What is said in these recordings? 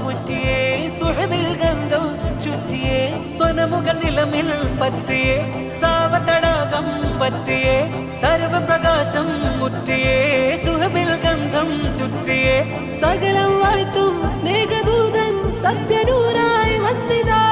ഉറ്റിയേ സുഹബിൽ ഗന്ധം ചുറ്റിയേ സ്വനമുകൾ നിലമിൽ പറ്റിയേ സാവതടാകം പറ്റിയേ സർവപ്രകാശം മുറ്റിയേ സുഹബിൽ ഗന്ധം ചുറ്റിയേ സകലം വാഴ്ത്തും സ്നേഹദൂതൻ സത്യനൂരായി വന്നിതാ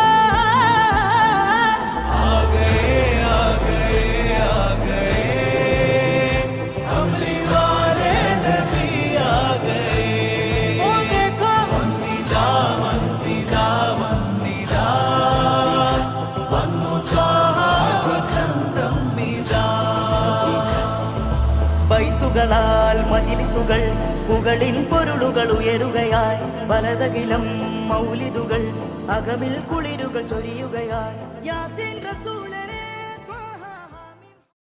ബൈത്തുകളാൽ മജിലിസുകൾ പുകളിൻ പൊരുളുകൾ ഉയരുകയായി പലതകിലം മൗലിദുകൾ അകമിൽ കുളിരുകൾ ചൊരിയുകയായി യാസീൻ റസൂൽ